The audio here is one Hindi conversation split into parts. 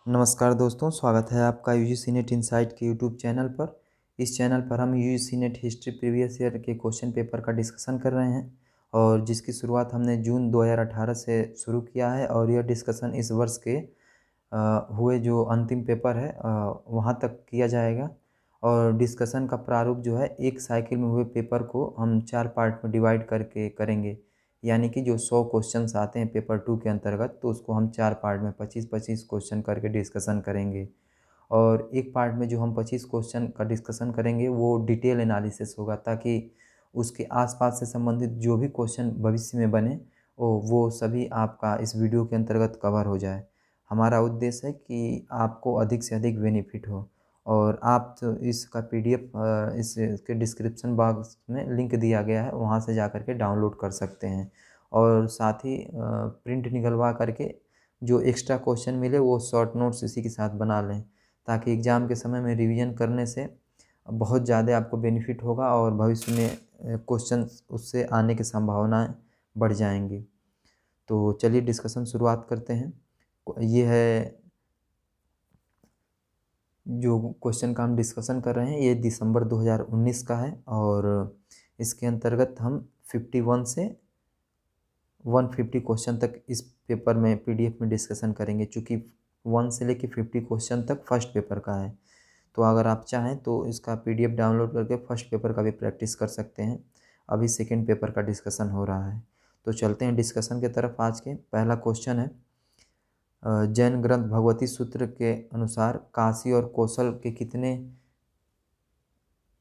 नमस्कार दोस्तों, स्वागत है आपका यूजीसी नेट इनसाइट के यूट्यूब चैनल पर। इस चैनल पर हम UGC net history previous year के क्वेश्चन पेपर का डिस्कशन कर रहे हैं और जिसकी शुरुआत हमने जून 2018 से शुरू किया है और यह डिस्कशन इस वर्ष के हुए जो अंतिम पेपर है वहाँ तक किया जाएगा। और डिस्कशन का प्रारूप जो है एक साइकिल में हुए पेपर को हम 4 पार्ट में डिवाइड करके करेंगे, यानी कि जो 100 क्वेश्चंस आते हैं पेपर 2 के अंतर्गत, तो उसको हम 4 पार्ट में 25-25 क्वेश्चन करके डिस्कशन करेंगे। और एक पार्ट में जो हम 25 क्वेश्चन का डिस्कशन करेंगे वो डिटेल एनालिसिस होगा, ताकि उसके आसपास से संबंधित जो भी क्वेश्चन भविष्य में बने वो सभी आपका इस वीडियो के अंतर्गत कवर हो जाए। हमारा उद्देश्य है कि आपको अधिक से अधिक बेनिफिट हो। और आप तो इसका पीडीएफ इसके डिस्क्रिप्शन बॉक्स में लिंक दिया गया है, वहाँ से जा कर के डाउनलोड कर सकते हैं। और साथ ही प्रिंट निकलवा करके जो एक्स्ट्रा क्वेश्चन मिले वो शॉर्ट नोट्स इसी के साथ बना लें, ताकि एग्ज़ाम के समय में रिवीजन करने से बहुत ज़्यादा आपको बेनिफिट होगा और भविष्य में क्वेश्चन उससे आने की संभावनाएं बढ़ जाएंगी। तो चलिए डिस्कशन शुरुआत करते हैं। ये है जो क्वेश्चन का हम डिस्कशन कर रहे हैं, ये दिसंबर 2019 का है और इसके अंतर्गत हम 51 से 150 क्वेश्चन तक इस पेपर में पीडीएफ में डिस्कशन करेंगे, चूँकि 1 से लेकर 50 क्वेश्चन तक फर्स्ट पेपर का है। तो अगर आप चाहें तो इसका पीडीएफ डाउनलोड करके फर्स्ट पेपर का भी प्रैक्टिस कर सकते हैं। अभी सेकेंड पेपर का डिस्कशन हो रहा है। तो चलते हैं डिस्कशन की तरफ। आज के पहला क्वेश्चन है, जैन ग्रंथ भगवती सूत्र के अनुसार काशी और कौशल के कितने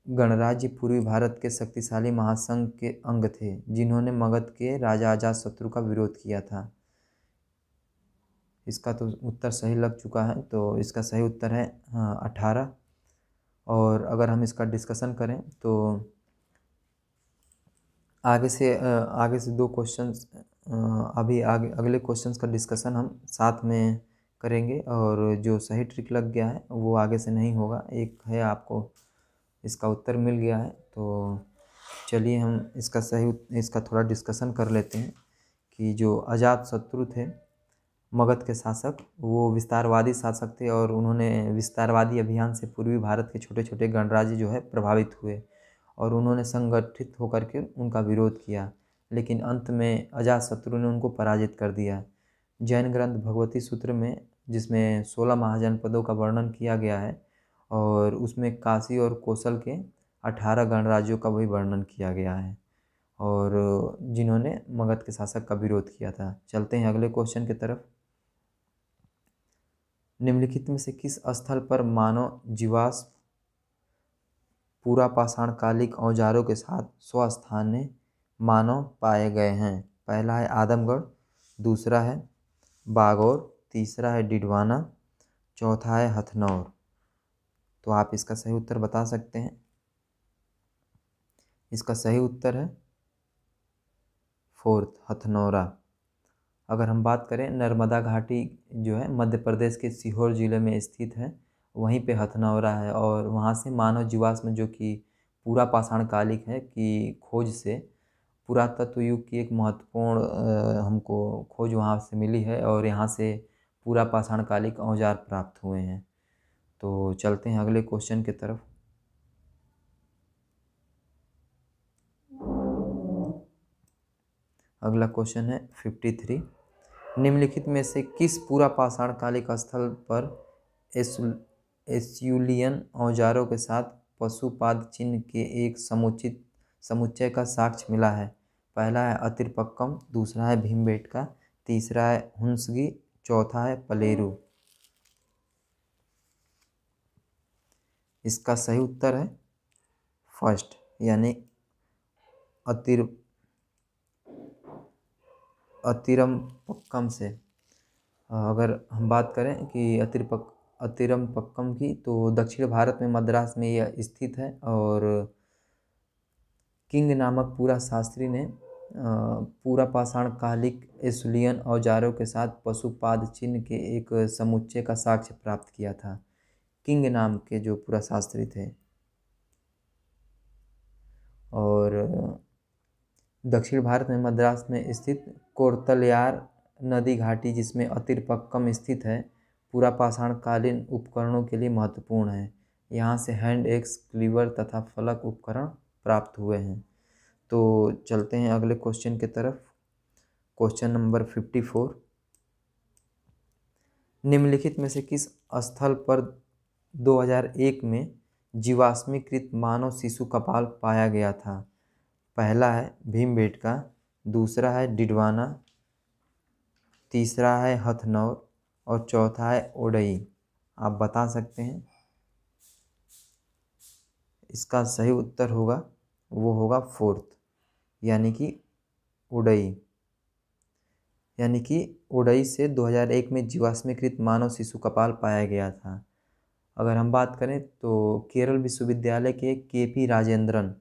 गणराज्य पूर्वी भारत के शक्तिशाली महासंघ के अंग थे जिन्होंने मगध के राजा अजातशत्रु का विरोध किया था? इसका तो उत्तर सही लग चुका है, तो इसका सही उत्तर है 18। और अगर हम इसका डिस्कशन करें तो आगे से दो क्वेश्चंस अभी आगे अगले क्वेश्चंस का डिस्कशन हम साथ में करेंगे, और जो सही ट्रिक लग गया है वो आगे से नहीं होगा। एक है, आपको इसका उत्तर मिल गया है। तो चलिए हम इसका थोड़ा डिस्कशन कर लेते हैं कि जो अजातशत्रु थे मगध के शासक, वो विस्तारवादी शासक थे और उन्होंने विस्तारवादी अभियान से पूर्वी भारत के छोटे छोटे गणराज्य जो है प्रभावित हुए और उन्होंने संगठित होकर के उनका विरोध किया, लेकिन अंत में अजातशत्रु ने उनको पराजित कर दिया। जैन ग्रंथ भगवती सूत्र में, जिसमें 16 महाजनपदों का वर्णन किया गया है और उसमें काशी और कौशल के 18 गणराज्यों का भी वर्णन किया गया है और जिन्होंने मगध के शासक का विरोध किया था। चलते हैं अगले क्वेश्चन की तरफ। निम्नलिखित में से किस स्थल पर मानव जीवाश्म पूरा पाषाण कालिक औजारों के साथ स्वस्थानीय मानव पाए गए हैं? पहला है आदमगढ़, दूसरा है बागौर, तीसरा है डिडवाना, चौथा है हथनौर। तो आप इसका सही उत्तर बता सकते हैं। इसका सही उत्तर है 4th, हथनौरा। अगर हम बात करें, नर्मदा घाटी जो है मध्य प्रदेश के सीहोर ज़िले में स्थित है, वहीं पे हथनौरा है और वहाँ से मानव जीवाश्म जो कि पूरा पाषाण कालिक है की खोज से पुरातत्व युग की एक महत्वपूर्ण हमको खोज वहाँ से मिली है और यहाँ से पूरा पाषाण कालिक औजार प्राप्त हुए हैं। तो चलते हैं अगले क्वेश्चन की तरफ। अगला क्वेश्चन है 53। निम्नलिखित में से किस पूरा पाषाण कालिक स्थल पर एस्यूलियन औजारों के साथ पशुपाद चिन्ह के एक समुच्चय का साक्ष्य मिला है? पहला है अतिरपक्कम, दूसरा है भीमबेटका, तीसरा है हुंसगी, चौथा है पलेरू। इसका सही उत्तर है फर्स्ट, यानी अतिरमपक्कम से। अगर हम बात करें कि अतिरमपक्कम की, तो दक्षिण भारत में मद्रास में यह स्थित है और किंग नामक पूरा शास्त्री ने पूरा पाषाण कालिक एस्यूलियन औजारों के साथ पशुपाद चिन्ह के एक समुच्चय का साक्ष्य प्राप्त किया था। किंग नाम के जो पूरा शास्त्री थे। और दक्षिण भारत में मद्रास में स्थित कोरतलयार नदी घाटी, जिसमें अतिरपक्कम स्थित है, पूरा पाषाणकालीन उपकरणों के लिए महत्वपूर्ण है। यहाँ से हैंड एक्स, क्लीवर तथा फलक उपकरण प्राप्त हुए हैं। तो चलते हैं अगले क्वेश्चन की तरफ। क्वेश्चन नंबर 54, निम्नलिखित में से किस स्थल पर 2001 में जीवाश्मीकृत मानव शिशु कपाल पाया गया था? पहला है भीमबेटका, दूसरा है डिडवाना, तीसरा है हथनौर और चौथा है ओडई। आप बता सकते हैं। इसका सही उत्तर होगा वो होगा फोर्थ, यानी कि ओडई। यानी कि ओडई से 2001 में जीवाश्मीकृत मानव शिशु कपाल पाया गया था। अगर हम बात करें तो केरल विश्वविद्यालय के केपी राजेंद्रन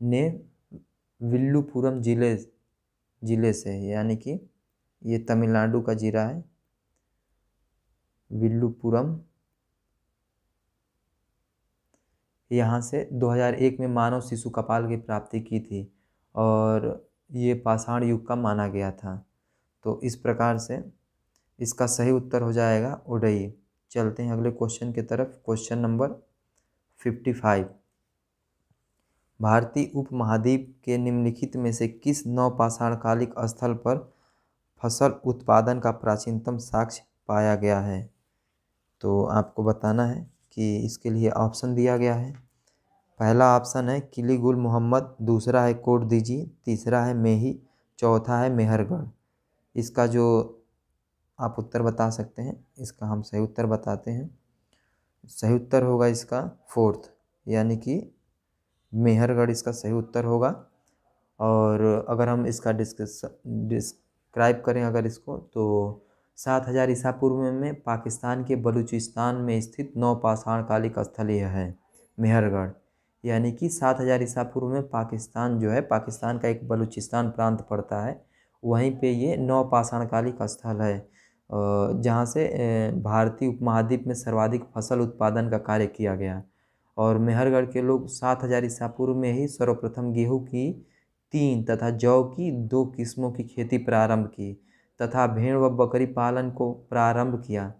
ने विल्लुपुरम जिले से, यानी कि ये तमिलनाडु का जिला है विल्लुपुरम, यहाँ से 2001 में मानव शिशु कपाल की प्राप्ति की थी और ये पाषाण युग का माना गया था। तो इस प्रकार से इसका सही उत्तर हो जाएगा ओडई। चलते हैं अगले क्वेश्चन की तरफ। क्वेश्चन नंबर 55, भारतीय उपमहाद्वीप के निम्नलिखित में से किस नवपाषाणकालिक स्थल पर फसल उत्पादन का प्राचीनतम साक्ष्य पाया गया है? तो आपको बताना है कि इसके लिए ऑप्शन दिया गया है। पहला ऑप्शन है किलीगुल मोहम्मद, दूसरा है कोटदीजी, तीसरा है मेही, चौथा है मेहरगढ़। इसका जो आप उत्तर बता सकते हैं, इसका हम सही उत्तर बताते हैं। सही उत्तर होगा इसका फोर्थ, यानी कि मेहरगढ़ इसका सही उत्तर होगा। और अगर हम इसका डिस्क्राइब करें अगर इसको, तो 7000 ईसा पूर्व में पाकिस्तान के बलूचिस्तान में स्थित नवपाषाणकालिक स्थल यह है मेहरगढ़। यानी कि 7000 ईसा पूर्व में पाकिस्तान जो है, पाकिस्तान का एक बलूचिस्तान प्रांत पड़ता है, वहीं पे ये नवपाषाणकालिक स्थल है जहाँ से भारतीय उपमहाद्वीप में सर्वाधिक फसल उत्पादन का कार्य किया गया। और मेहरगढ़ के लोग 7000 ईसा पूर्व में ही सर्वप्रथम गेहूँ की 3 तथा जौ की 2 किस्मों की खेती प्रारंभ की तथा भेड़ व बकरी पालन को प्रारंभ किया।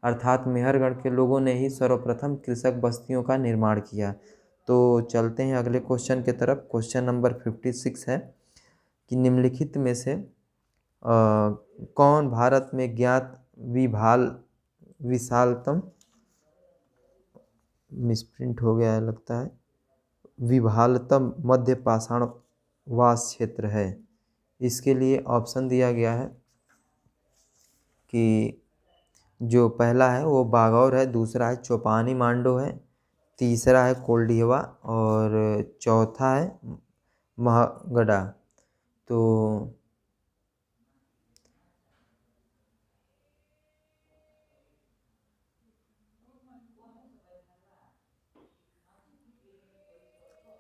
अर्थात मेहरगढ़ के लोगों ने ही सर्वप्रथम कृषक बस्तियों का निर्माण किया। तो चलते हैं अगले क्वेश्चन की तरफ। क्वेश्चन नंबर 56 है कि निम्नलिखित में से कौन भारत में ज्ञात विशालतम, मिसप्रिंट हो गया है लगता है, विभालतम मध्य पाषाणवास क्षेत्र है? इसके लिए ऑप्शन दिया गया है कि जो पहला है वो बागौर है, दूसरा है चौपानी मांडो है, तीसरा है कोल्डिहवा और चौथा है महगडा। तो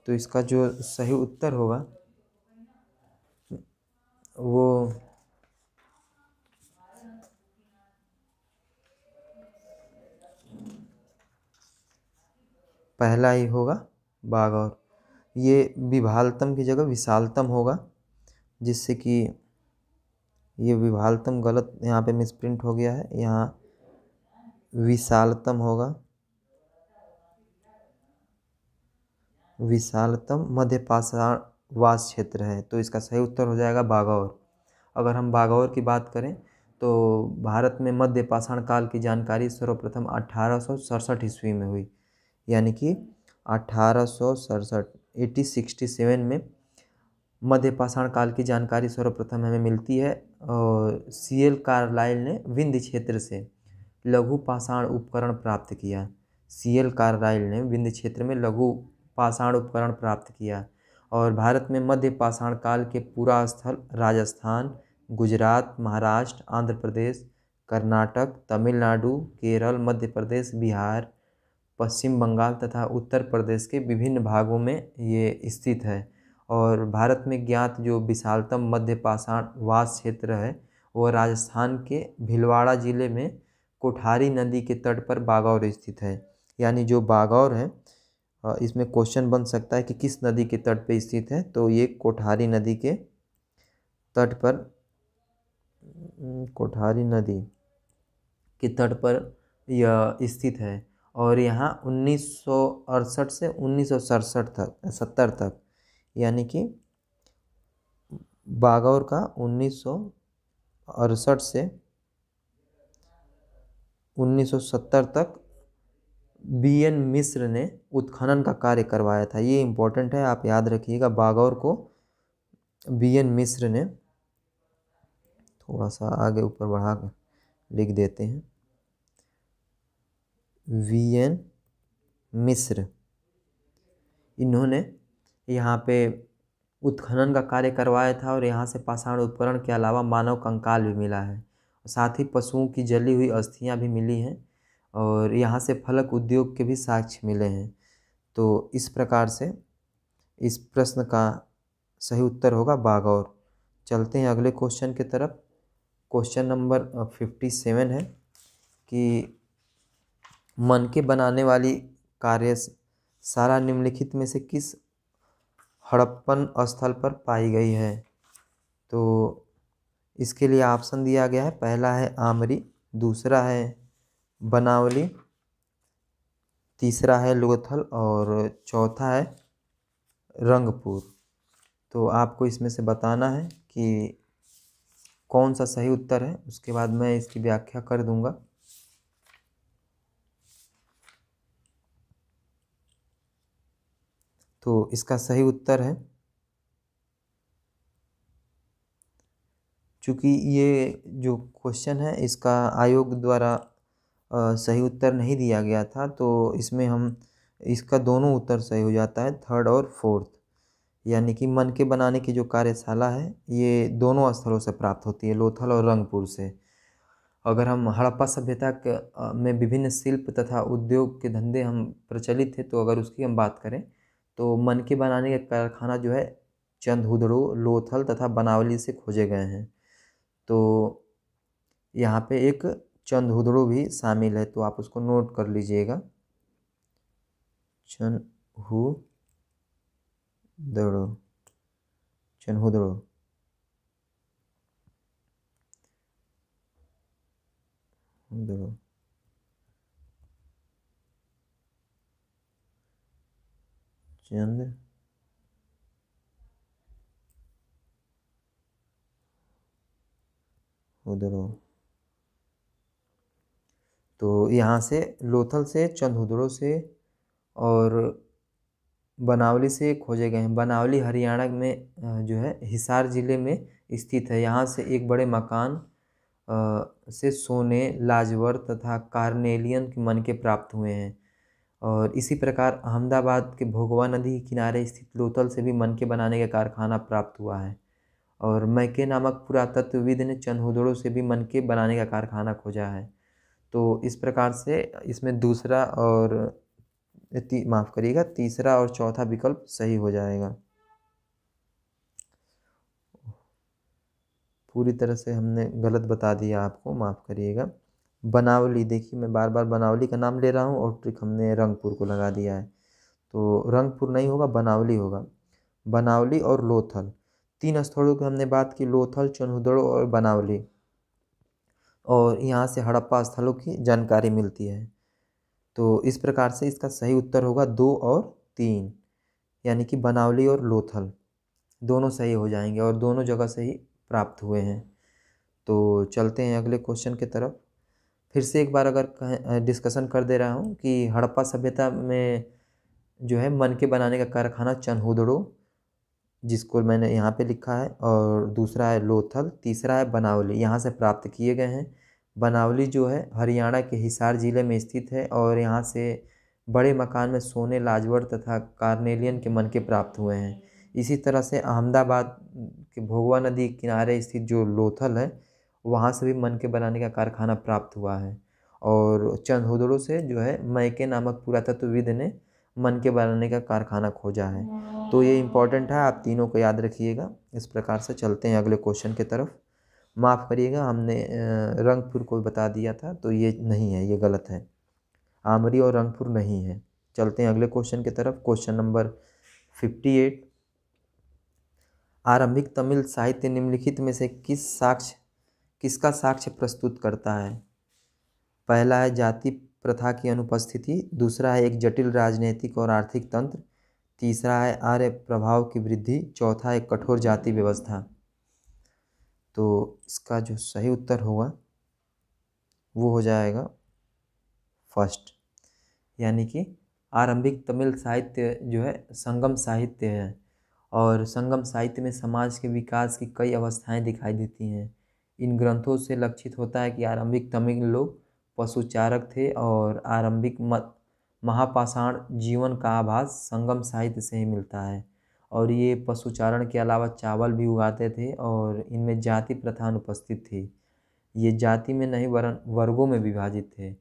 इसका जो सही उत्तर होगा वो पहला ही होगा बागौर। ये विभालतम की जगह विशालतम होगा, जिससे कि ये विभालतम गलत यहाँ पे मिसप्रिंट हो गया है, यहाँ विशालतम होगा। विशालतम मध्य पाषाणवास क्षेत्र है, तो इसका सही उत्तर हो जाएगा बागौर। अगर हम बागौर की बात करें तो भारत में मध्य पाषाण काल की जानकारी सर्वप्रथम 1867 ईस्वी में हुई, यानी कि 1867 1867 में मध्य पाषाण काल की जानकारी सर्वप्रथम हमें मिलती है। और CL कार्लाइल ने विंध्य क्षेत्र से लघु पाषाण उपकरण प्राप्त किया। CL कार्लाइल ने विंध्य क्षेत्र में लघु पाषाण उपकरण प्राप्त किया। और भारत में मध्य पाषाण काल के पूरा स्थल राजस्थान, गुजरात, महाराष्ट्र, आंध्र प्रदेश, कर्नाटक, तमिलनाडु, केरल, मध्य प्रदेश, बिहार, पश्चिम बंगाल तथा उत्तर प्रदेश के विभिन्न भागों में ये स्थित है। और भारत में ज्ञात जो विशालतम मध्य पाषाण वास क्षेत्र है वो राजस्थान के भीलवाड़ा जिले में कोठारी नदी के तट पर बागौर स्थित है। यानी जो बागौर है इसमें क्वेश्चन बन सकता है कि किस नदी के तट पे स्थित है, तो ये कोठारी नदी के तट पर, कोठारी नदी के तट पर यह स्थित है। और यहाँ 1968 से 1967 तक 70 तक, यानी कि बागौर का 1968 से 1970 तक BN मिश्र ने उत्खनन का कार्य करवाया था। ये इम्पोर्टेंट है, आप याद रखिएगा। बागौर को BN मिश्र ने, थोड़ा सा आगे ऊपर बढ़ा कर लिख देते हैं, VN मिश्र, इन्होंने यहाँ पे उत्खनन का कार्य करवाया था। और यहाँ से पाषाण उपकरण के अलावा मानव कंकाल भी मिला है, साथ ही पशुओं की जली हुई अस्थियाँ भी मिली हैं, और यहाँ से फलक उद्योग के भी साक्ष्य मिले हैं। तो इस प्रकार से इस प्रश्न का सही उत्तर होगा बागौर। चलते हैं अगले क्वेश्चन की तरफ। क्वेश्चन नंबर 57 है कि मनके बनाने वाली कार्यशाला निम्नलिखित में से किस हड़प्पन स्थल पर पाई गई है। तो इसके लिए ऑप्शन दिया गया है। पहला है आमरी, दूसरा है बनावली, तीसरा है लोथल और चौथा है रंगपुर। तो आपको इसमें से बताना है कि कौन सा सही उत्तर है, उसके बाद मैं इसकी व्याख्या कर दूंगा। तो इसका सही उत्तर है, चूँकि ये जो क्वेश्चन है इसका आयोग द्वारा सही उत्तर नहीं दिया गया था, तो इसमें हम इसका दोनों उत्तर सही हो जाता है, थर्ड और फोर्थ। यानी कि मनके बनाने की जो कार्यशाला है ये दोनों स्थलों से प्राप्त होती है, लोथल और रंगपुर से। अगर हम हड़प्पा सभ्यता में विभिन्न शिल्प तथा उद्योग के धंधे हम प्रचलित थे, तो अगर उसकी हम बात करें तो मनके बनाने का कारखाना जो है चंदहुदड़ो, लोथल तथा बनावली से खोजे गए हैं। तो यहाँ पे एक चंदहुदड़ो भी शामिल है, तो आप उसको नोट कर लीजिएगा, चंदहुदड़ो, चंदहुदड़ो। चंद हुदड़ो। तो यहाँ से लोथल से, चंदहुदड़ो से और बनावली से खोजे गए हैं। बनावली हरियाणा में जो है हिसार ज़िले में स्थित है। यहाँ से एक बड़े मकान से सोने, लाजवर तथा कार्नेलियन के मनके प्राप्त हुए हैं। और इसी प्रकार अहमदाबाद के भोगवा नदी के किनारे स्थित लोथल से भी मनके बनाने का कारखाना प्राप्त हुआ है। और मैके नामक पुरातत्वविद ने चंदहुदड़ो से भी मनके बनाने का कारखाना खोजा है। तो इस प्रकार से इसमें दूसरा और माफ़ करिएगा, तीसरा और चौथा विकल्प सही हो जाएगा। पूरी तरह से हमने गलत बता दिया आपको, माफ़ करिएगा। बनावली, देखिए मैं बार बार बनावली का नाम ले रहा हूँ और ट्रिक हमने रंगपुर को लगा दिया है। तो रंगपुर नहीं होगा, बनावली होगा। बनावली और लोथल, तीन स्थलों की हमने बात की, लोथल, चंदहुदड़ो और बनावली। और यहाँ से हड़प्पा स्थलों की जानकारी मिलती है। तो इस प्रकार से इसका सही उत्तर होगा 2 और 3, यानी कि बनावली और लोथल दोनों सही हो जाएंगे और दोनों जगह से ही प्राप्त हुए हैं। तो चलते हैं अगले क्वेश्चन की तरफ। फिर से एक बार अगर डिस्कशन कर दे रहा हूँ कि हड़प्पा सभ्यता में जो है मनके बनाने का कारखाना चंदहुदड़ो, जिसको मैंने यहाँ पे लिखा है, और दूसरा है लोथल, तीसरा है बनावली, यहाँ से प्राप्त किए गए हैं। बनावली जो है हरियाणा के हिसार ज़िले में स्थित है और यहाँ से बड़े मकान में सोने, लाजवर तथा कार्नेलियन के मनके प्राप्त हुए हैं। इसी तरह से अहमदाबाद के भोगवा नदी किनारे स्थित जो लोथल है वहाँ से भी मनके बनाने का कारखाना प्राप्त हुआ है। और चंदहुदड़ो से जो है मैके नामक पुरातत्वविद ने मनके बनाने का कारखाना खोजा है। तो ये इम्पोर्टेंट है, आप तीनों को याद रखिएगा। इस प्रकार से चलते हैं अगले क्वेश्चन की तरफ। माफ़ करिएगा, हमने रंगपुर को बता दिया था, तो ये नहीं है, ये गलत है। आमरी और रंगपुर नहीं है। चलते हैं अगले क्वेश्चन की तरफ। Question number 58। आरंभिक तमिल साहित्य निम्नलिखित में से किसका साक्ष्य प्रस्तुत करता है? पहला है जाति प्रथा की अनुपस्थिति, दूसरा है एक जटिल राजनीतिक और आर्थिक तंत्र, तीसरा है आर्य प्रभाव की वृद्धि, चौथा है कठोर जाति व्यवस्था। तो इसका जो सही उत्तर होगा वो हो जाएगा फर्स्ट, यानी कि आरंभिक तमिल साहित्य जो है संगम साहित्य है, और संगम साहित्य में समाज के विकास की कई अवस्थाएं दिखाई देती हैं। इन ग्रंथों से लक्षित होता है कि आरंभिक तमिल लोग पशुचारक थे और आरंभिक महापाषाण जीवन का आभास संगम साहित्य से ही मिलता है। और ये पशुचारण के अलावा चावल भी उगाते थे और इनमें जाति प्रथा अनुपस्थित थी। ये जाति में नहीं वरन वर्गों में विभाजित थे।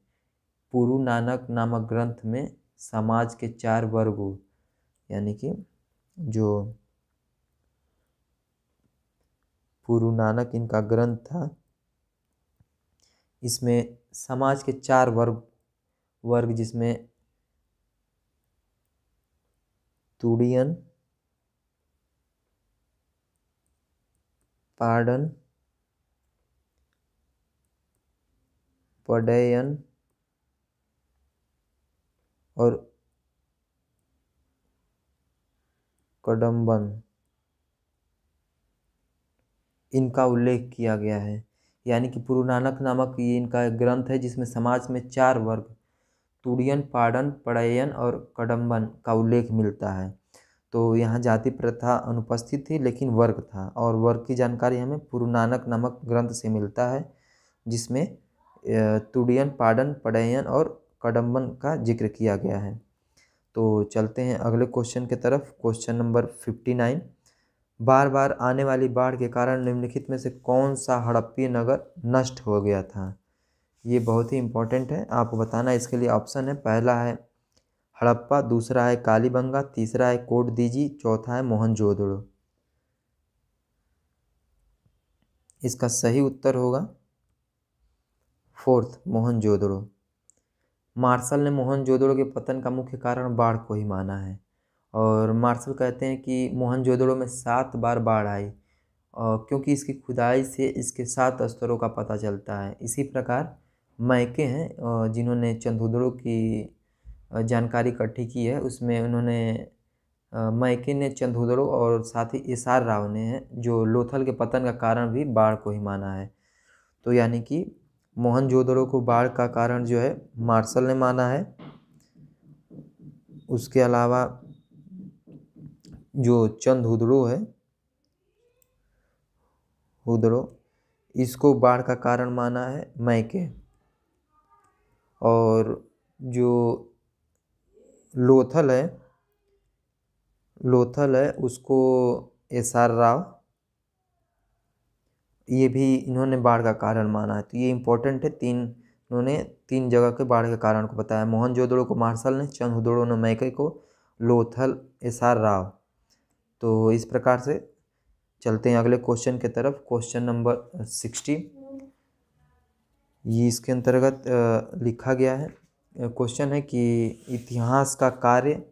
पुरु नानक नामक ग्रंथ में समाज के 4 वर्गों, यानी कि जो पुरु नानक इनका ग्रंथ था, इसमें समाज के 4 वर्ग जिसमें तुड़ियन, पाडन, पडैयन और कडम्बन, इनका उल्लेख किया गया है। यानी कि पुरु नानक नामक ये इनका ग्रंथ है जिसमें समाज में 4 वर्ग तुड़ियन, पाडन, पडैयन और कडम्बन का उल्लेख मिलता है। तो यहाँ जाति प्रथा अनुपस्थित थी लेकिन वर्ग था, और वर्ग की जानकारी हमें पुरु नानक नामक ग्रंथ से मिलता है जिसमें तुड़ियन, पाडन, पडैयन और कडम्बन का जिक्र किया गया है। तो चलते हैं अगले क्वेश्चन की तरफ। Question number 59। बार बार आने वाली बाढ़ के कारण निम्नलिखित में से कौन सा हड़प्पीय नगर नष्ट हो गया था? ये बहुत ही इम्पोर्टेंट है, आपको बताना। इसके लिए ऑप्शन है, पहला है हड़प्पा, दूसरा है कालीबंगा, तीसरा है कोटदीजी, चौथा है मोहनजोदड़ो। इसका सही उत्तर होगा फोर्थ, मोहनजोदड़ो। मार्शल ने मोहनजोदड़ो के पतन का मुख्य कारण बाढ़ को ही माना है, और मार्शल कहते हैं कि मोहनजोदड़ो में 7 बार बाढ़ आई, क्योंकि इसकी खुदाई से इसके 7 स्तरों का पता चलता है। इसी प्रकार मैके हैं जिन्होंने चंद्रहुदड़ो की जानकारी इकट्ठी की है, उसमें उन्होंने मैके ने चंद्रहुदड़ो और साथ ही एस.आर. राव ने जो लोथल के पतन का कारण भी बाढ़ को ही माना है। तो यानी कि मोहनजोदड़ो को बाढ़ का कारण जो है मार्शल ने माना है। उसके अलावा जो चंद्रहुदड़ो है, हुदड़ो, इसको बाढ़ का कारण माना है मैके, और जो लोथल है उसको एस.आर. राव, ये भी इन्होंने बाढ़ का कारण माना है। तो ये इम्पोर्टेंट है, इन्होंने 3 जगह के बाढ़ के कारण को बताया। मोहनजोदड़ो को मार्शल ने, चंद्रहुदड़ो ने मैके को, लोथल एस.आर. राव। तो इस प्रकार से चलते हैं अगले क्वेश्चन की तरफ। क्वेश्चन नंबर 60, ये इसके अंतर्गत लिखा गया है। क्वेश्चन है कि इतिहास का कार्य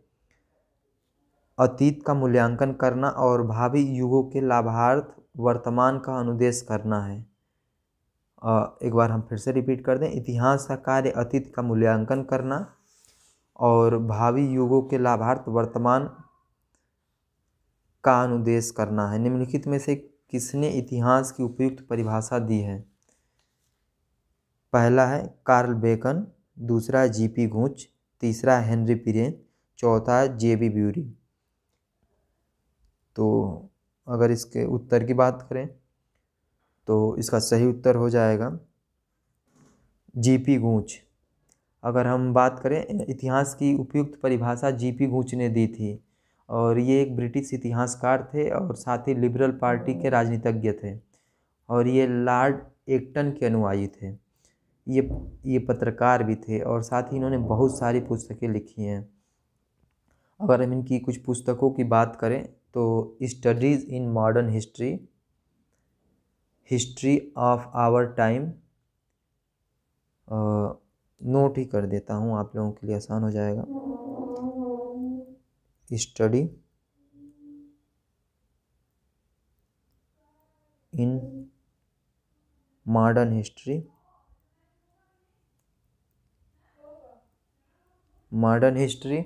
अतीत का मूल्यांकन करना और भावी युगों के लाभार्थ वर्तमान का अनुदेश करना है। एक बार हम फिर से रिपीट कर दें। इतिहास का कार्य अतीत का मूल्यांकन करना और भावी युगों के लाभार्थ वर्तमान का अनुदेश करना है। निम्नलिखित में से किसने इतिहास की उपयुक्त परिभाषा दी है? पहला है कार्ल बेकन, दूसरा है जी.पी. घूच, तीसरा है हेनरी पिरेन, चौथा है जे.बी. ब्यूरी। तो अगर इसके उत्तर की बात करें तो इसका सही उत्तर हो जाएगा जी.पी. घूच। अगर हम बात करें, इतिहास की उपयुक्त परिभाषा जी.पी. घूच ने दी थी, और ये एक ब्रिटिश इतिहासकार थे और साथ ही लिबरल पार्टी के राजनीतिज्ञ थे, और ये लॉर्ड एक्टन के अनुयायी थे। ये पत्रकार भी थे और साथ ही इन्होंने बहुत सारी पुस्तकें लिखी हैं। अगर हम इनकी कुछ पुस्तकों की बात करें तो studies in modern history, history of our time, note ही कर देता हूँ आप लोगों के लिए आसान हो जाएगा। Study in modern history, modern history.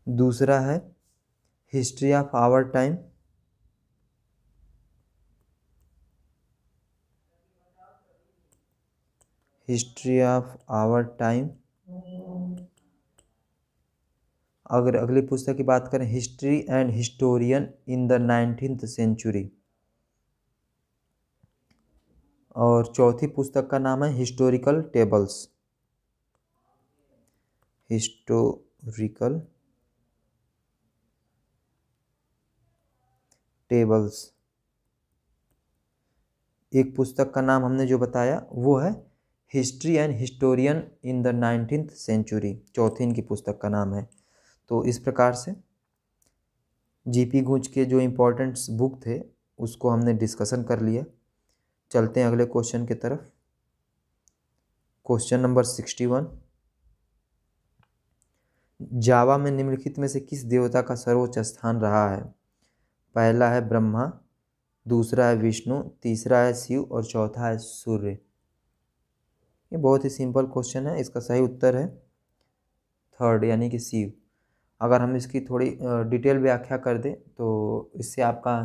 दूसरा है history of our time, history of our time. अगर अगली पुस्तक की बात करें, history and historian in the 19th century. और चौथी पुस्तक का नाम है हिस्टोरिकल टेबल्स, हिस्टोरिकल टेबल्स। एक पुस्तक का नाम हमने जो बताया वो है history and historian in the 19th century, चौथी इनकी पुस्तक का नाम है। तो इस प्रकार से जीपी गूंज के जो इम्पोर्टेंट्स बुक थे उसको हमने डिस्कशन कर लिया। चलते हैं अगले क्वेश्चन की तरफ। क्वेश्चन नंबर 61, जावा में निम्नलिखित में से किस देवता का सर्वोच्च स्थान रहा है? पहला है ब्रह्मा, दूसरा है विष्णु, तीसरा है शिव और चौथा है सूर्य। ये बहुत ही सिंपल क्वेश्चन है, इसका सही उत्तर है थर्ड यानी कि शिव। अगर हम इसकी थोड़ी डिटेल व्याख्या कर दें तो इससे आपका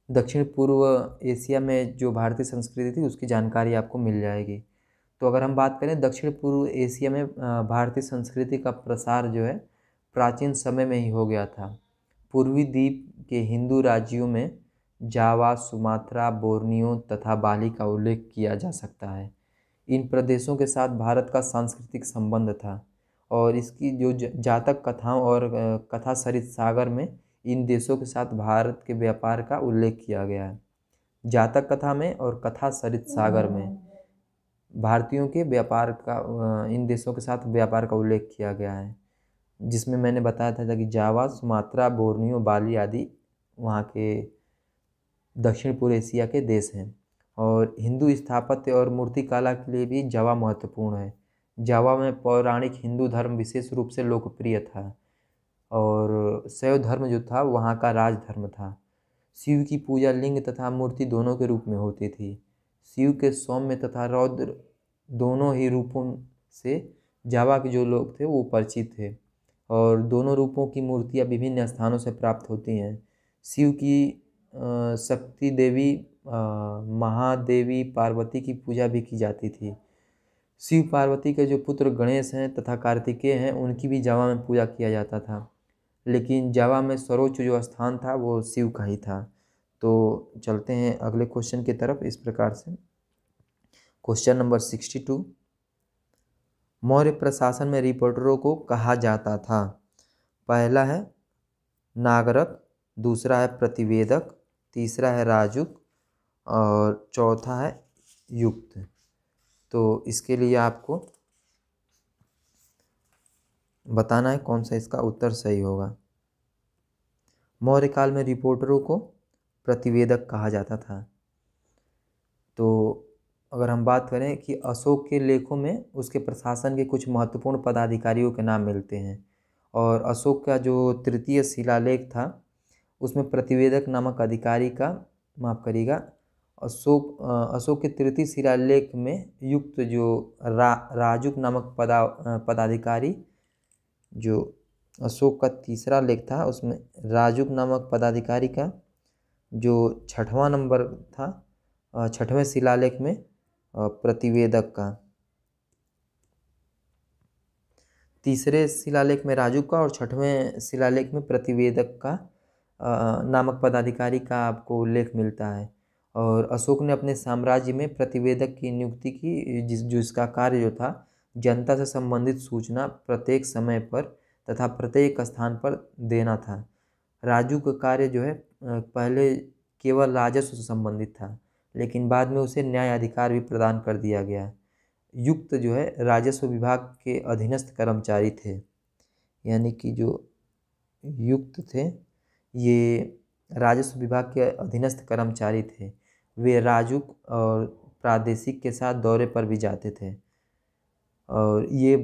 दक्षिण पूर्व एशिया में जो भारतीय संस्कृति थी उसकी जानकारी आपको मिल जाएगी। तो अगर हम बात करें दक्षिण पूर्व एशिया में भारतीय संस्कृति का प्रसार जो है प्राचीन समय में ही हो गया था। पूर्वी द्वीप के हिंदू राज्यों में जावा, सुमात्रा, बोर्नियो तथा बाली का उल्लेख किया जा सकता है। इन प्रदेशों के साथ भारत का सांस्कृतिक संबंध था और इसकी जो जातक कथाओं और कथा सरित सागर में इन देशों के साथ भारत के व्यापार का उल्लेख किया गया है। जातक कथा में और कथा सरित सागर में भारतीयों के व्यापार का इन देशों के साथ व्यापार का उल्लेख किया गया है, जिसमें मैंने बताया था कि जावा, सुमात्रा, बोर्नियो, बाली आदि वहाँ के दक्षिण पूर्व एशिया के देश हैं। और हिंदू स्थापत्य और मूर्तिकला के लिए भी जावा महत्वपूर्ण है। जावा में पौराणिक हिंदू धर्म विशेष रूप से लोकप्रिय था और शैव धर्म जो था वहाँ का राज धर्म था। शिव की पूजा लिंग तथा मूर्ति दोनों के रूप में होती थी। शिव के सौम्य तथा रौद्र दोनों ही रूपों से जावा के जो लोग थे वो परिचित थे और दोनों रूपों की मूर्तियाँ विभिन्न स्थानों से प्राप्त होती हैं। शिव की शक्ति देवी महादेवी पार्वती की पूजा भी की जाती थी। शिव पार्वती के जो पुत्र गणेश हैं तथा कार्तिकेय हैं उनकी भी जावा में पूजा किया जाता था, लेकिन जावा में सर्वोच्च जो स्थान था वो शिव का ही था। तो चलते हैं अगले क्वेश्चन की तरफ इस प्रकार से। क्वेश्चन नंबर 62, मौर्य प्रशासन में रिपोर्टरों को कहा जाता था? पहला है नागरक, दूसरा है प्रतिवेदक, तीसरा है राजुक और चौथा है युक्त। तो इसके लिए आपको बताना है कौन सा इसका उत्तर सही होगा। मौर्य काल में रिपोर्टरों को प्रतिवेदक कहा जाता था। तो अगर हम बात करें कि अशोक के लेखों में उसके प्रशासन के कुछ महत्वपूर्ण पदाधिकारियों के नाम मिलते हैं और अशोक का जो तृतीय शिलालेख था उसमें प्रतिवेदक नामक अधिकारी का, माफ़ करिएगा, अशोक के तृतीय शिलालेख में युक्त जो राजुक नामक पदाधिकारी, जो अशोक का तीसरा लेख था उसमें राजुक नामक पदाधिकारी का जो 6वां नंबर था 6वें शिलालेख में प्रतिवेदक का, तीसरे शिलालेख में राजुक का और 6वें शिलालेख में प्रतिवेदक का नामक पदाधिकारी का आपको उल्लेख मिलता है। और अशोक ने अपने साम्राज्य में प्रतिवेदक की नियुक्ति की, जिसका कार्य जो था जनता से संबंधित सूचना प्रत्येक समय पर तथा प्रत्येक स्थान पर देना था। राजू का कार्य जो है पहले केवल राजस्व से संबंधित था, लेकिन बाद में उसे न्याय अधिकार भी प्रदान कर दिया गया। युक्त जो है राजस्व विभाग के अधीनस्थ कर्मचारी थे, यानी कि जो युक्त थे ये राजस्व विभाग के अधीनस्थ कर्मचारी थे। वे राजुक और प्रादेशिक के साथ दौरे पर भी जाते थे। और ये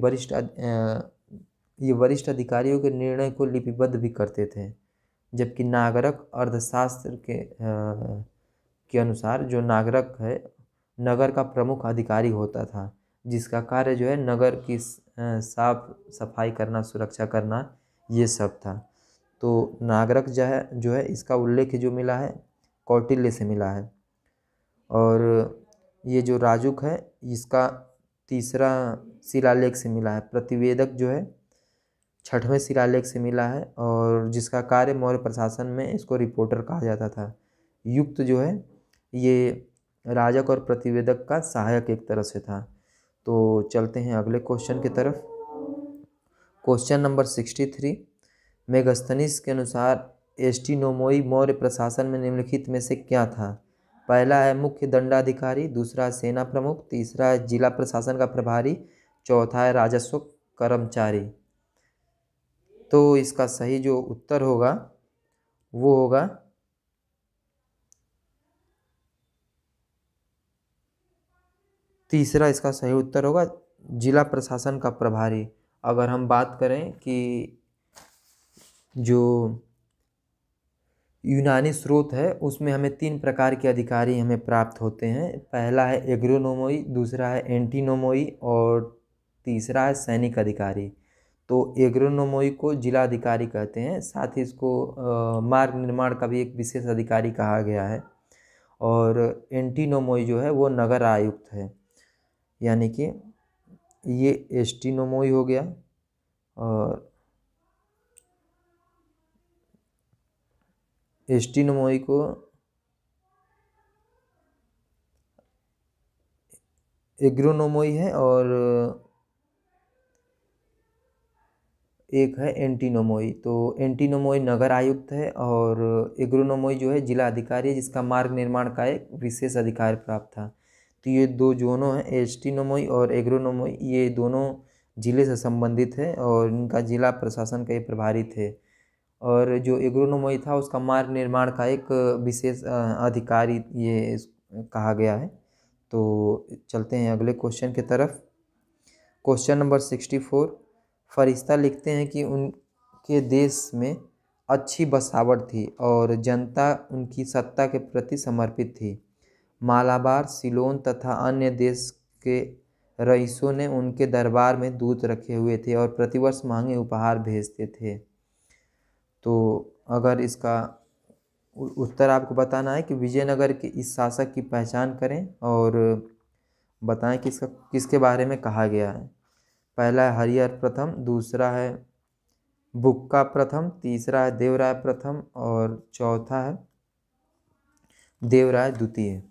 वरिष्ठ अधिकारियों के निर्णय को लिपिबद्ध भी करते थे। जबकि नागरक अर्थशास्त्र के अनुसार जो नागरक है नगर का प्रमुख अधिकारी होता था, जिसका कार्य जो है नगर की साफ सफाई करना, सुरक्षा करना, ये सब था। तो नागरक जो है इसका उल्लेख जो मिला है कौटिल्य से मिला है। और ये जो राजुक है इसका तीसरा शिलालेख से मिला है। प्रतिवेदक जो है 6वें शिलालेख से मिला है और जिसका कार्य मौर्य प्रशासन में इसको रिपोर्टर कहा जाता था। युक्त जो है ये राजक और प्रतिवेदक का सहायक एक तरह से था। तो चलते हैं अगले क्वेश्चन की तरफ। क्वेश्चन नंबर 63, मेगस्थनीज के अनुसार एस्टिनोमोई मौर्य प्रशासन में निम्नलिखित में से क्या था? पहला है मुख्य दंडाधिकारी, दूसरा है सेना प्रमुख, तीसरा है जिला प्रशासन का प्रभारी, चौथा है राजस्व कर्मचारी। तो इसका सही जो उत्तर होगा वो होगा तीसरा। इसका सही उत्तर होगा जिला प्रशासन का प्रभारी। अगर हम बात करें कि जो यूनानी स्रोत है उसमें हमें 3 प्रकार के अधिकारी हमें प्राप्त होते हैं। पहला है एग्रोनोमोई, दूसरा है एंटीनोमोई और तीसरा है सैनिक अधिकारी। तो एग्रोनोमोई को जिला अधिकारी कहते हैं, साथ ही इसको मार्ग निर्माण का भी एक विशेष अधिकारी कहा गया है। और एंटीनोमोई जो है वो नगर आयुक्त है, यानी कि ये एस्टिनोमोई हो गया। और एस्टिनोमोई को एग्रोनोमोई है और एक है एंटीनोमोई। तो एंटीनोमोई नगर आयुक्त है और एग्रोनोमोई जो है जिला अधिकारी है, जिसका मार्ग निर्माण का एक विशेष अधिकार प्राप्त था। तो ये दो जोनों हैं, एस्टिनोमोई और एग्रोनोमोई, ये दोनों जिले से संबंधित है और इनका जिला प्रशासन के प्रभारी थे। और जो एग्रोनोमोई था उसका मार्ग निर्माण का एक विशेष अधिकारी ये कहा गया है। तो चलते हैं अगले क्वेश्चन की तरफ। क्वेश्चन नंबर 64, फरिश्ता लिखते हैं कि उनके देश में अच्छी बसावट थी और जनता उनकी सत्ता के प्रति समर्पित थी। मालाबार, सिलोन तथा अन्य देश के रईसों ने उनके दरबार में दूत रखे हुए थे और प्रतिवर्ष महंगे उपहार भेजते थे। तो अगर इसका उत्तर आपको बताना है कि विजयनगर के इस शासक की पहचान करें और बताएं कि इसका किसके बारे में कहा गया है। पहला है हरिहर प्रथम, दूसरा है बुक्का प्रथम, तीसरा है देवराय प्रथम और चौथा है देवराय द्वितीय।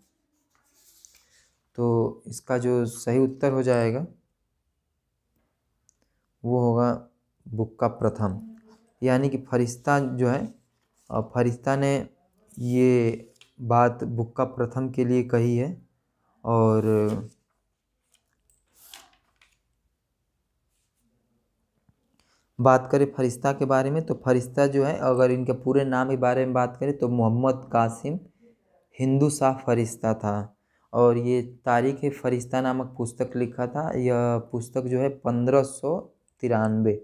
तो इसका जो सही उत्तर हो जाएगा वो होगा बुक्का प्रथम। यानी कि फरिश्ता जो है फरिश्ता ने ये बात बुक्का प्रथम के लिए कही है। और बात करें फरिश्ता के बारे में तो फरिश्ता जो है अगर इनके पूरे नाम के बारे में बात करें तो मोहम्मद कासिम हिंदू शाह फरिश्ता था। और ये तारीख़ फरिश्ता नामक पुस्तक लिखा था। यह पुस्तक जो है 1593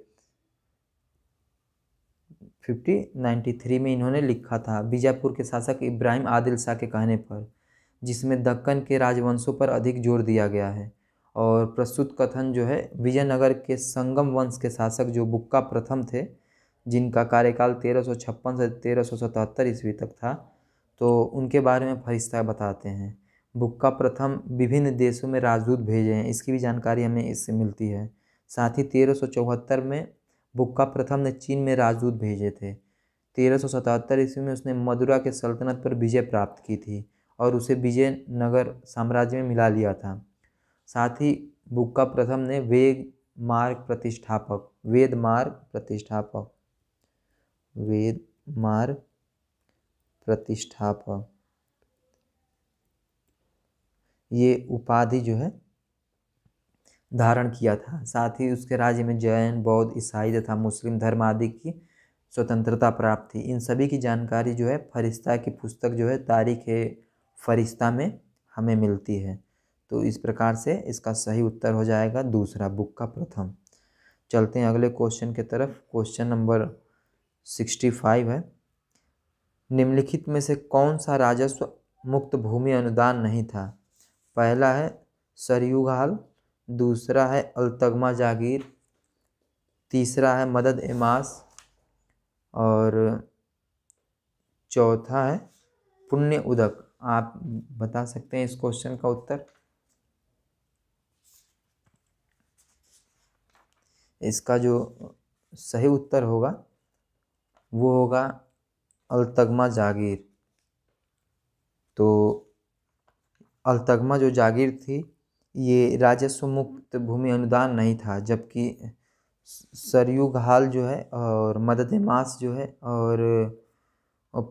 1593 में इन्होंने लिखा था बीजापुर के शासक इब्राहिम आदिल शाह के कहने पर, जिसमें दक्कन के राजवंशों पर अधिक जोर दिया गया है। और प्रस्तुत कथन जो है विजयनगर के संगम वंश के शासक जो बुक्का प्रथम थे, जिनका कार्यकाल 1356 से 1377 ईस्वी तक था, तो उनके बारे में फरिश्ता बताते हैं। बुक्का प्रथम विभिन्न देशों में राजदूत भेजे हैं, इसकी भी जानकारी हमें इससे मिलती है। साथ ही 1374 में बुक्का प्रथम ने चीन में राजदूत भेजे थे। 1377 ईस्वी में उसने मदुरा के सल्तनत पर विजय प्राप्त की थी और उसे विजयनगर साम्राज्य में मिला लिया था। साथ ही बुक्का प्रथम ने वेद मार्ग प्रतिष्ठापक ये उपाधि जो है धारण किया था। साथ ही उसके राज्य में जैन, बौद्ध, ईसाई तथा मुस्लिम धर्म आदि की स्वतंत्रता प्राप्त थी। इन सभी की जानकारी जो है फरिश्ता की पुस्तक जो है तारीख़ फरिश्ता में हमें मिलती है। तो इस प्रकार से इसका सही उत्तर हो जाएगा दूसरा, बुक का प्रथम। चलते हैं अगले क्वेश्चन की तरफ। क्वेश्चन नंबर 65 है, निम्नलिखित में से कौन सा राजस्व मुक्त भूमि अनुदान नहीं था? पहला है सरयू घाल, दूसरा है अलतगमा जागीर, तीसरा है मदद एमास और चौथा है पुण्य उदक। आप बता सकते हैं इस क्वेश्चन का उत्तर। इसका जो सही उत्तर होगा वो होगा अलतगमा जागीर। तो अलतगमा जो जागीर थी ये राजस्व मुक्त भूमि अनुदान नहीं था, जबकि सरयू घाल जो है और मदद मास जो है और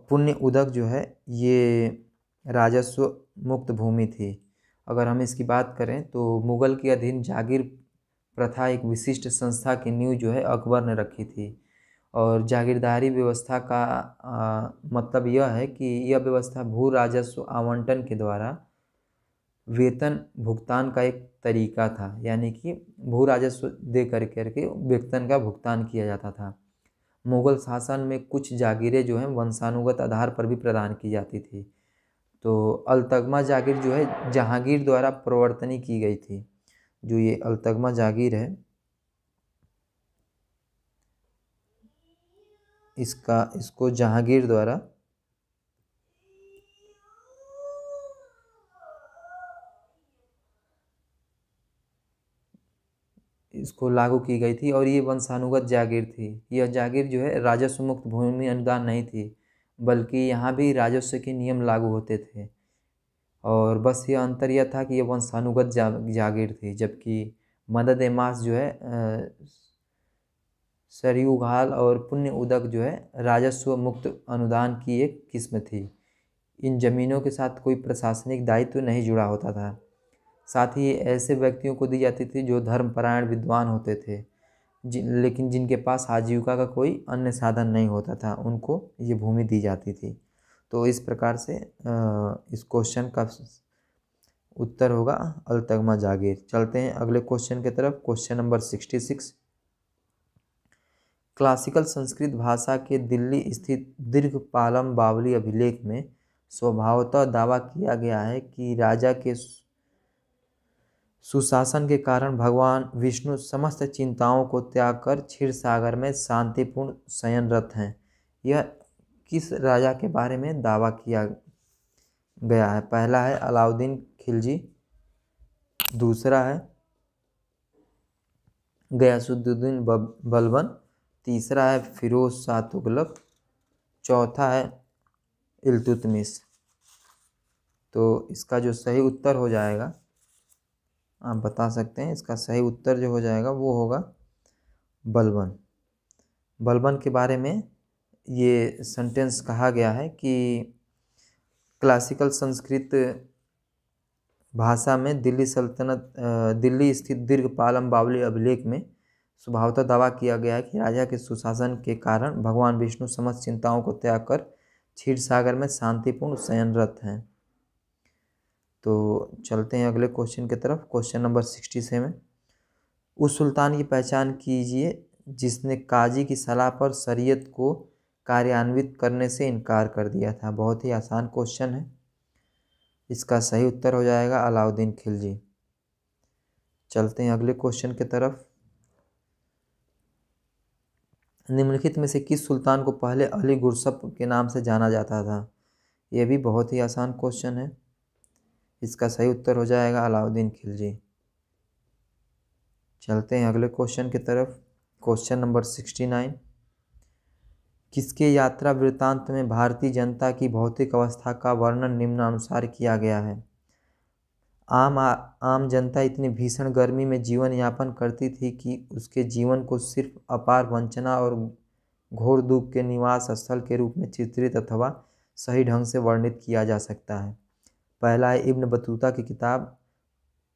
पुण्य उदक जो है ये राजस्व मुक्त भूमि थी। अगर हम इसकी बात करें तो मुग़ल के अधीन जागीर प्रथा एक विशिष्ट संस्था की नींव जो है अकबर ने रखी थी। और जागीरदारी व्यवस्था का मतलब यह है कि यह व्यवस्था भू राजस्व आवंटन के द्वारा वेतन भुगतान का एक तरीका था, यानी कि भू राजस्व दे करके वेतन का भुगतान किया जाता था। मुग़ल शासन में कुछ जागीरें जो हैं वंशानुगत आधार पर भी प्रदान की जाती थी। तो अलतगमा जागीर जो है जहांगीर द्वारा प्रवर्तनी की गई थी। जो ये अलतगमा जागीर है इसको जहांगीर द्वारा इसको लागू की गई थी और ये वंशानुगत जागीर थी। यह जागीर जो है राजस्व मुक्त भूमि अनुदान नहीं थी, बल्कि यहाँ भी राजस्व के नियम लागू होते थे। और बस ये अंतर यह था कि ये वंशानुगत जागीर थी, जबकि मदद एमास जो है सरयू घाल और पुण्य उदक जो है राजस्व मुक्त अनुदान की एक किस्म थी। इन जमीनों के साथ कोई प्रशासनिक दायित्व नहीं जुड़ा होता था। साथ ही ऐसे व्यक्तियों को दी जाती थी जो धर्मपरायण विद्वान होते थे, लेकिन जिनके पास आजीविका का कोई अन्य साधन नहीं होता था, उनको ये भूमि दी जाती थी। तो इस प्रकार से इस क्वेश्चन का उत्तर होगा अलतगमा जागीर। चलते हैं अगले क्वेश्चन की तरफ। क्वेश्चन नंबर 66, क्लासिकल संस्कृत भाषा के दिल्ली स्थित दीर्घपालम बावली अभिलेख में स्वभावतः दावा किया गया है कि राजा के सुशासन के कारण भगवान विष्णु समस्त चिंताओं को त्याग कर क्षीर सागर में शांतिपूर्ण शयनरत हैं। यह किस राजा के बारे में दावा किया गया है? पहला है अलाउद्दीन खिलजी, दूसरा है गयासुद्दीन बलबन, तीसरा है फिरोज शाह तुगलक, चौथा है इल्तुतमिश। तो इसका जो सही उत्तर हो जाएगा आप बता सकते हैं। इसका सही उत्तर जो हो जाएगा वो होगा बलबन। बलबन के बारे में ये सेंटेंस कहा गया है कि क्लासिकल संस्कृत भाषा में दिल्ली स्थित दीर्घपालम बावली अभिलेख में स्वभावतः दावा किया गया है कि राजा के सुशासन के कारण भगवान विष्णु समस्त चिंताओं को त्याग कर क्षीर सागर में शांतिपूर्ण शयनरत हैं। तो चलते हैं अगले क्वेश्चन की तरफ। क्वेश्चन नंबर 67, उस सुल्तान की पहचान कीजिए जिसने काजी की सलाह पर शरीयत को कार्यान्वित करने से इनकार कर दिया था। बहुत ही आसान क्वेश्चन है। इसका सही उत्तर हो जाएगा अलाउद्दीन खिलजी। चलते हैं अगले क्वेश्चन की तरफ। निम्नलिखित में से किस सुल्तान को पहले अली गुरसप के नाम से जाना जाता था? यह भी बहुत ही आसान क्वेश्चन है। इसका सही उत्तर हो जाएगा अलाउद्दीन खिलजी। चलते हैं अगले क्वेश्चन की तरफ। क्वेश्चन नंबर 69, किसके यात्रा वृत्तांत में भारतीय जनता की भौतिक अवस्था का वर्णन निम्नानुसार किया गया है? आम जनता इतनी भीषण गर्मी में जीवन यापन करती थी कि उसके जीवन को सिर्फ अपार वंचना और घोर दुख के निवास स्थल के रूप में चित्रित अथवा सही ढंग से वर्णित किया जा सकता है। पहला है इब्न बतूता की किताब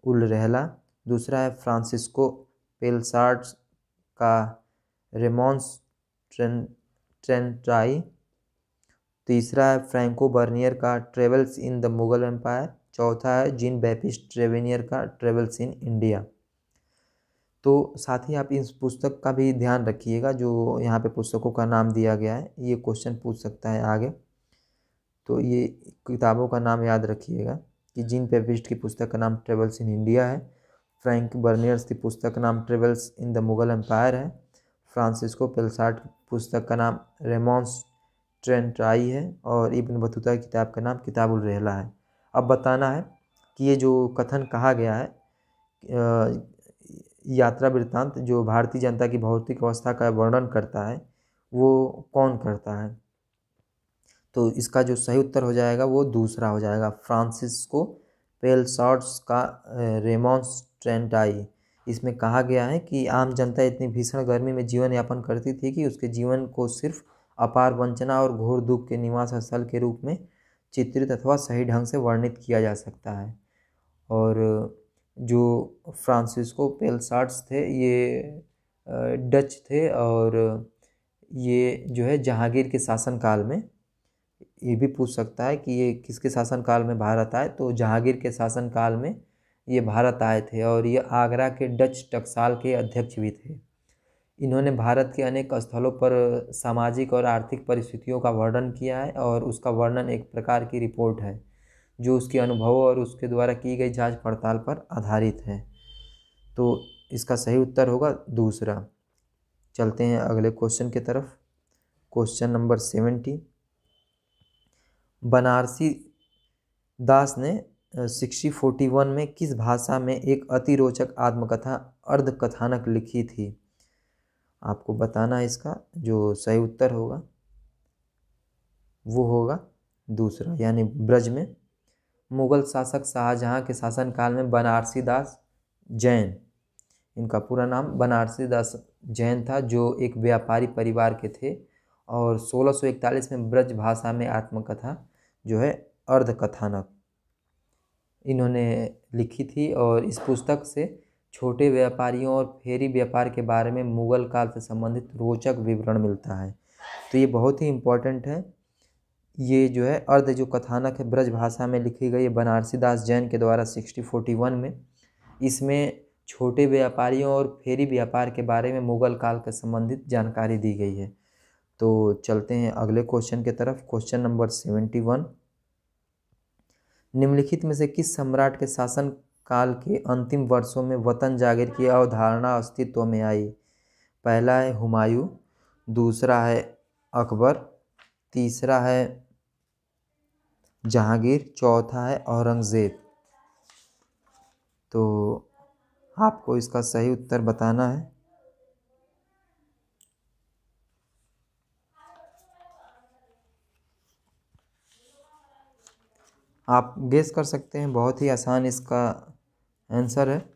उल रहला, दूसरा है फ्रांसिस्को पेलसार्ड्स का रेमॉन्स ट्रेंटाई, तीसरा है फ्रैंको बर्नियर का travels in the Mughal empire चौथा है जीन बैप्टिस्ट ट्रेवेनियर का ट्रेवल्स इन इंडिया। तो साथ ही आप इस पुस्तक का भी ध्यान रखिएगा, जो यहाँ पे पुस्तकों का नाम दिया गया है, ये क्वेश्चन पूछ सकता है आगे। तो ये किताबों का नाम याद रखिएगा कि जीन बैप्टिस्ट की पुस्तक का नाम ट्रेवल्स इन इंडिया है, फ्रैंक बर्नियर्स की पुस्तक का नाम travels in the Mughal empire है, फ्रांसिस्को पेलसार्ट की पुस्तक का नाम रेमॉन्स ट्रेंटाई है, और इब्न बतूता की किताब का नाम किताबुल रहला है। अब बताना है कि ये जो कथन कहा गया है यात्रा वृत्तांत जो भारतीय जनता की भौतिक अवस्था का वर्णन करता है वो कौन करता है। तो इसका जो सही उत्तर हो जाएगा वो दूसरा हो जाएगा, फ्रांसिस्को पेलसार्ट्स का रेमॉन्स ट्रेंटाई। इसमें कहा गया है कि आम जनता इतनी भीषण गर्मी में जीवन यापन करती थी कि उसके जीवन को सिर्फ अपार वंचना और घोर दुख के निवास स्थल के रूप में चित्रित अथवा सही ढंग से वर्णित किया जा सकता है। और जो फ्रांसिस्को पेलसार्ट्स थे ये डच थे, और ये जो है जहांगीर के शासनकाल में, ये भी पूछ सकता है कि ये किसके शासनकाल में भारत आए, तो जहांगीर के शासनकाल में ये भारत आए थे, और ये आगरा के डच टकसाल के अध्यक्ष भी थे। इन्होंने भारत के अनेक स्थलों पर सामाजिक और आर्थिक परिस्थितियों का वर्णन किया है, और उसका वर्णन एक प्रकार की रिपोर्ट है जो उसके अनुभवों और उसके द्वारा की गई जांच पड़ताल पर आधारित है। तो इसका सही उत्तर होगा दूसरा। चलते हैं अगले क्वेश्चन की तरफ। Question number 70। बनारसी दास ने 1641 में किस भाषा में एक अतिरोचक आत्मकथा अर्धकथानक लिखी थी। आपको बताना है, इसका जो सही उत्तर होगा वो होगा दूसरा, यानी ब्रज में। मुगल शासक शाहजहां के शासनकाल में बनारसी दास जैन, इनका पूरा नाम बनारसी दास जैन था, जो एक व्यापारी परिवार के थे, और 1641 में ब्रज भाषा में आत्मकथा जो है अर्धकथानक इन्होंने लिखी थी। और इस पुस्तक से छोटे व्यापारियों और फेरी व्यापार के बारे में मुगल काल से संबंधित रोचक विवरण मिलता है। तो ये बहुत ही इम्पोर्टेंट है। ये जो है अर्ध जो कथानक है ब्रज भाषा में लिखी गई है बनारसी दास जैन के द्वारा 1641 में। इसमें छोटे व्यापारियों और फेरी व्यापार के बारे में मुगल काल के संबंधित जानकारी दी गई है। तो चलते हैं अगले क्वेश्चन की तरफ। Question number 71। निम्नलिखित में से किस सम्राट के शासन काल के अंतिम वर्षों में वतन जागीर की अवधारणा अस्तित्व में आई। पहला है हुमायूं, दूसरा है अकबर, तीसरा है जहांगीर, चौथा है औरंगज़ेब। तो आपको इसका सही उत्तर बताना है। आप गेस कर सकते हैं, बहुत ही आसान इसका आंसर है।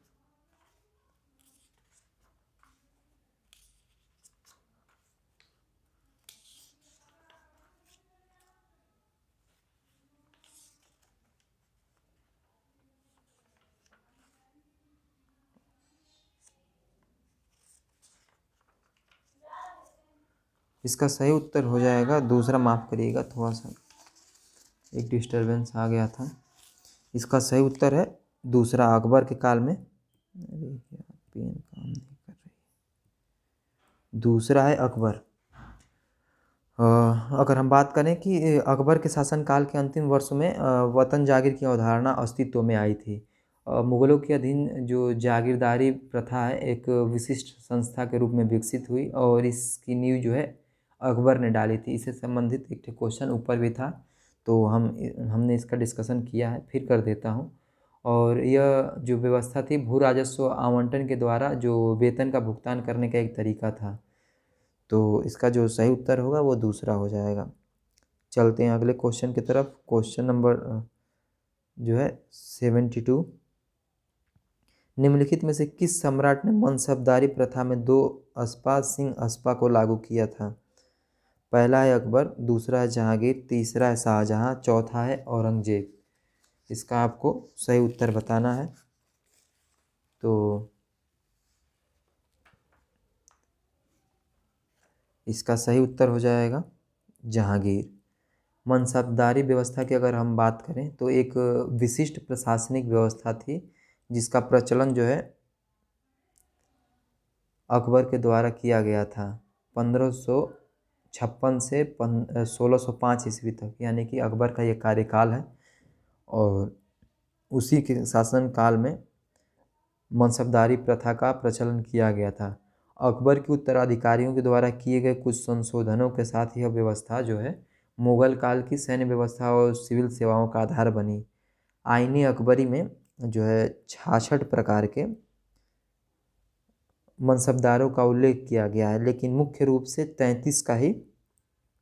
इसका सही उत्तर हो जाएगा दूसरा। माफ़ करिएगा, थोड़ा सा एक डिस्टरबेंस आ गया था। इसका सही उत्तर है दूसरा, अकबर के काल में। अरे यार, पेन काम नहीं कर रही। दूसरा है अकबर। अगर हम बात करें कि अकबर के शासनकाल के अंतिम वर्षों में वतन जागीर की अवधारणा अस्तित्व में आई थी। मुगलों के अधीन जो जागीरदारी प्रथा है एक विशिष्ट संस्था के रूप में विकसित हुई, और इसकी नींव जो है अकबर ने डाली थी। इससे संबंधित एक क्वेश्चन ऊपर भी था, तो हमने इसका डिस्कशन किया है, फिर कर देता हूँ। और यह जो व्यवस्था थी भू राजस्व आवंटन के द्वारा जो वेतन का भुगतान करने का एक तरीका था। तो इसका जो सही उत्तर होगा वो दूसरा हो जाएगा। चलते हैं अगले क्वेश्चन की तरफ। क्वेश्चन नंबर जो है 72। निम्नलिखित में से किस सम्राट ने मनसबदारी प्रथा में 2 अस्पा सिंह अस्पा को लागू किया था। पहला है अकबर, दूसरा है जहांगीर, तीसरा है शाहजहां, चौथा है औरंगजेब। इसका आपको सही उत्तर बताना है। तो इसका सही उत्तर हो जाएगा जहांगीर। मनसबदारी व्यवस्था की अगर हम बात करें तो एक विशिष्ट प्रशासनिक व्यवस्था थी जिसका प्रचलन जो है अकबर के द्वारा किया गया था 1556 से 1605 ईस्वी तक, यानी कि अकबर का ये कार्यकाल है। और उसी के शासनकाल में मनसबदारी प्रथा का प्रचलन किया गया था। अकबर के उत्तराधिकारियों के द्वारा किए गए कुछ संशोधनों के साथ यह व्यवस्था जो है मुगल काल की सैन्य व्यवस्था और सिविल सेवाओं का आधार बनी। आईनी अकबरी में जो है 66 प्रकार के मनसबदारों का उल्लेख किया गया है, लेकिन मुख्य रूप से 33 का ही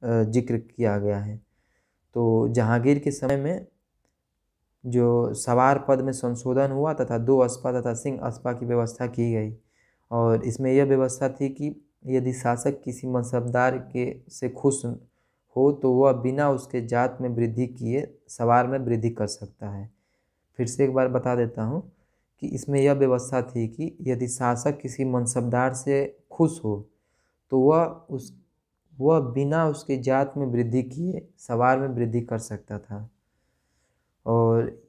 जिक्र किया गया है। तो जहांगीर के समय में जो सवार पद में संशोधन हुआ तथा 2 अस्पा तथा सिंह अस्पा की व्यवस्था की गई, और इसमें यह व्यवस्था थी कि यदि शासक किसी मनसबदार के से खुश हो तो वह बिना उसके जात में वृद्धि किए सवार में वृद्धि कर सकता है। फिर से एक बार बता देता हूँ कि इसमें यह व्यवस्था थी कि यदि शासक किसी मनसबदार से खुश हो तो वह बिना उसके जात में वृद्धि किए सवार में वृद्धि कर सकता था, और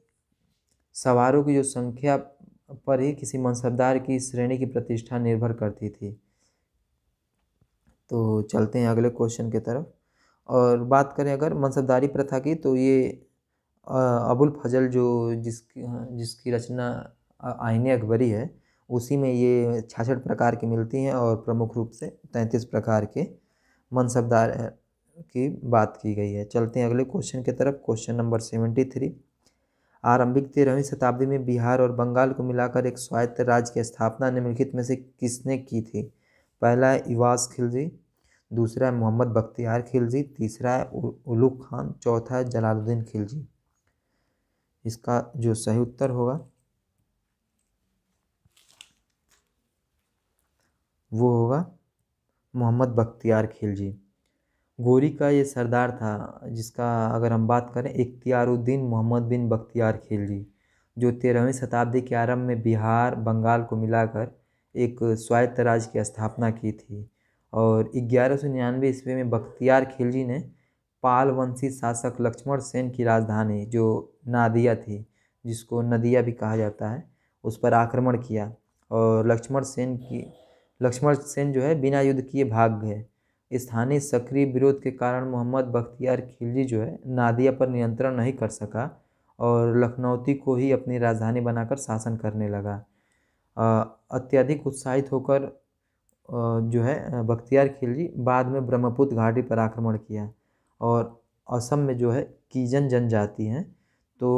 सवारों की जो संख्या पर ही किसी मनसबदार की श्रेणी की प्रतिष्ठा निर्भर करती थी। तो चलते हैं अगले क्वेश्चन की तरफ, और बात करें अगर मनसबदारी प्रथा की तो ये अबुल फजल जो जिसकी रचना आईने अकबरी है उसी में ये 66 प्रकार की मिलती हैं, और प्रमुख रूप से 33 प्रकार के मनसबदार की बात की गई है। चलते हैं अगले क्वेश्चन की तरफ। Question number 73। आरंभिक 13वीं शताब्दी में बिहार और बंगाल को मिलाकर एक स्वायत्त राज्य की स्थापना निम्नलिखित में से किसने की थी? पहला है इवाज खिलजी, दूसरा है मोहम्मद बख्तियार खिलजी, तीसरा है उलुग खान, चौथा है जलालुद्दीन खिलजी। इसका जो सही उत्तर होगा वो होगा मोहम्मद बख्तियार खिलजी। गोरी का ये सरदार था जिसका अगर हम बात करें इख्तियारुद्दीन मोहम्मद बिन बख्तियार खिलजी, जो 13वीं शताब्दी के आरंभ में बिहार बंगाल को मिलाकर एक स्वायत्त राज्य की स्थापना की थी। और 1199 ईस्वी में बख्तियार खिलजी ने पाल वंशी शासक लक्ष्मण सेन की राजधानी जो नादिया थी, जिसको नदिया भी कहा जाता है, उस पर आक्रमण किया, और लक्ष्मण सेन जो है बिना युद्ध किए भाग गए। स्थानीय सक्रिय विरोध के कारण मोहम्मद बख्तियार खिलजी जो है नादिया पर नियंत्रण नहीं कर सका और लखनौती को ही अपनी राजधानी बनाकर शासन करने लगा। अत्यधिक उत्साहित होकर जो है बख्तियार खिलजी बाद में ब्रह्मपुत्र घाटी पर आक्रमण किया, और असम में जो है कीजन जनजाति हैं तो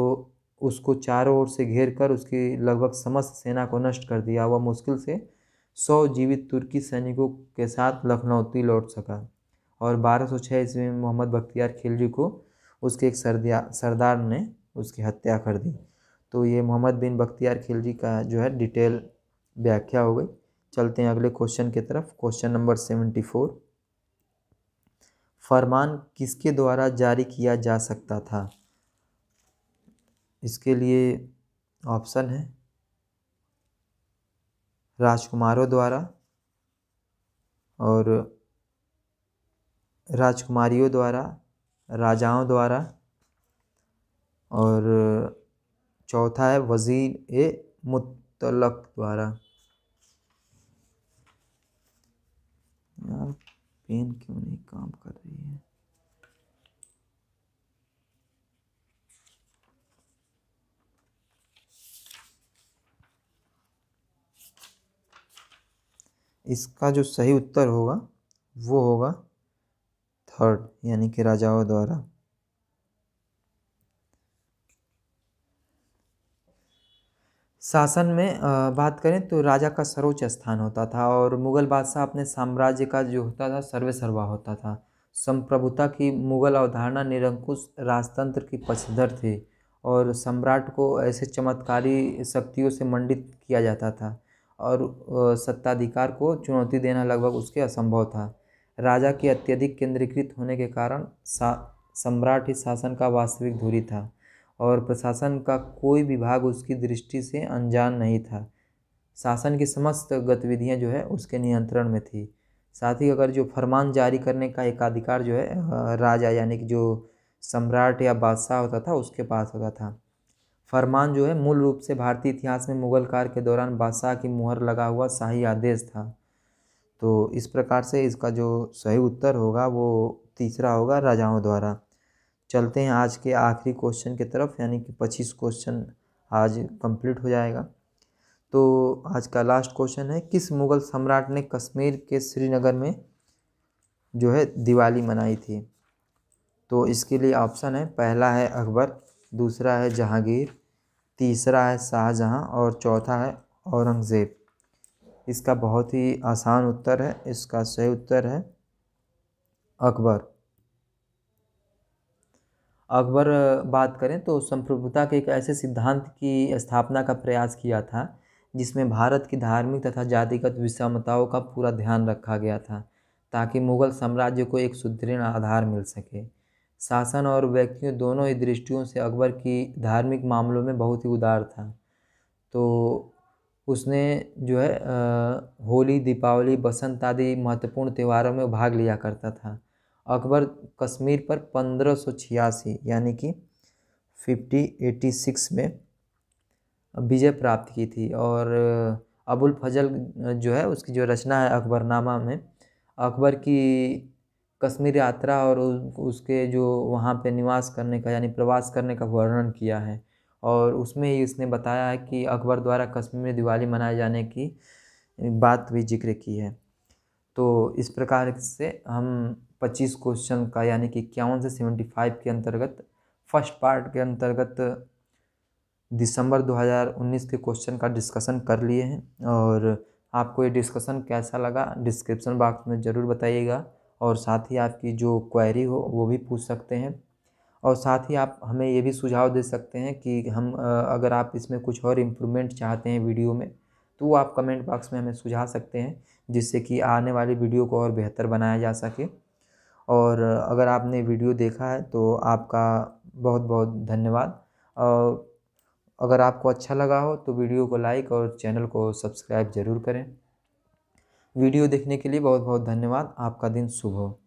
उसको चारों ओर से घेर कर उसकी लगभग समस्त सेना को नष्ट कर दिया। वह मुश्किल से 100 जीवित तुर्की सैनिकों के साथ लखनौती लौट सका, और 1206 ईस्वी में मोहम्मद बख्तियार खिलजी को उसके एक सरदार ने उसकी हत्या कर दी। तो ये मोहम्मद बिन बख्तियार खिलजी का जो है डिटेल व्याख्या हो गई। चलते हैं अगले क्वेश्चन की तरफ। Question number 74। फरमान किसके द्वारा जारी किया जा सकता था? इसके लिए ऑप्शन है राजकुमारों द्वारा, और राजकुमारियों द्वारा, राजाओं द्वारा, और चौथा है वजीर ए मुतलक द्वारा। यार पेन क्यों नहीं काम कर रही है? इसका जो सही उत्तर होगा वो होगा थर्ड, यानी कि राजाओं द्वारा। शासन में बात करें तो राजा का सर्वोच्च स्थान होता था, और मुगल बादशाह अपने साम्राज्य का जो होता था सर्वे सर्वा होता था। संप्रभुता की मुगल अवधारणा निरंकुश राजतंत्र की पक्षधर थी, और सम्राट को ऐसे चमत्कारी शक्तियों से मंडित किया जाता था, और सत्ताधिकार को चुनौती देना लगभग उसके असंभव था। राजा के अत्यधिक केंद्रीकृत होने के कारण सम्राट ही शासन का वास्तविक धुरी था, और प्रशासन का कोई विभाग उसकी दृष्टि से अनजान नहीं था। शासन की समस्त गतिविधियां जो है उसके नियंत्रण में थी। साथ ही अगर जो फरमान जारी करने का एकाधिकार जो है राजा यानी कि जो सम्राट या बादशाह होता था उसके पास होता था। फरमान जो है मूल रूप से भारतीय इतिहास में मुगल काल के दौरान बादशाह की मुहर लगा हुआ शाही आदेश था। तो इस प्रकार से इसका जो सही उत्तर होगा वो तीसरा होगा, राजाओं द्वारा। चलते हैं आज के आखिरी क्वेश्चन की तरफ, यानी कि 25 क्वेश्चन आज कंप्लीट हो जाएगा। तो आज का लास्ट क्वेश्चन है, किस मुगल सम्राट ने कश्मीर के श्रीनगर में जो है दिवाली मनाई थी? तो इसके लिए ऑप्शन है, पहला है अकबर, दूसरा है जहांगीर, तीसरा है शाहजहां और चौथा है औरंगज़ेब। इसका बहुत ही आसान उत्तर है, इसका सही उत्तर है अकबर। अकबर बात करें तो संप्रभुता के एक ऐसे सिद्धांत की स्थापना का प्रयास किया था जिसमें भारत की धार्मिक तथा जातिगत विषमताओं का पूरा ध्यान रखा गया था, ताकि मुगल साम्राज्य को एक सुदृढ़ आधार मिल सके। शासन और व्यक्तियों दोनों ही दृष्टियों से अकबर की धार्मिक मामलों में बहुत ही उदार था। तो उसने जो है होली, दीपावली, बसंत आदि महत्वपूर्ण त्योहारों में भाग लिया करता था। अकबर कश्मीर पर 1586 यानी कि 1586 में विजय प्राप्त की थी। और अबुल फजल जो है उसकी जो रचना है अकबरनामा में, अकबर की कश्मीर यात्रा और उसके जो वहाँ पे निवास करने का यानी प्रवास करने का वर्णन किया है। और उसमें ही इसने बताया है कि अकबर द्वारा कश्मीर में दिवाली मनाए जाने की बात भी जिक्र की है। तो इस प्रकार से हम 25 क्वेश्चन का यानी कि 51 से 75 के अंतर्गत फर्स्ट पार्ट के अंतर्गत दिसंबर 2019 के क्वेश्चन का डिस्कशन कर लिए हैं। और आपको ये डिस्कशन कैसा लगा डिस्क्रिप्शन बॉक्स में ज़रूर बताइएगा, और साथ ही आपकी जो क्वेरी हो वो भी पूछ सकते हैं। और साथ ही आप हमें ये भी सुझाव दे सकते हैं कि हम अगर आप इसमें कुछ और इम्प्रूवमेंट चाहते हैं वीडियो में, तो वो आप कमेंट बॉक्स में हमें सुझा सकते हैं, जिससे कि आने वाली वीडियो को और बेहतर बनाया जा सके। और अगर आपने वीडियो देखा है तो आपका बहुत बहुत धन्यवाद। और अगर आपको अच्छा लगा हो तो वीडियो को लाइक और चैनल को सब्सक्राइब ज़रूर करें। वीडियो देखने के लिए बहुत बहुत धन्यवाद। आपका दिन शुभ हो।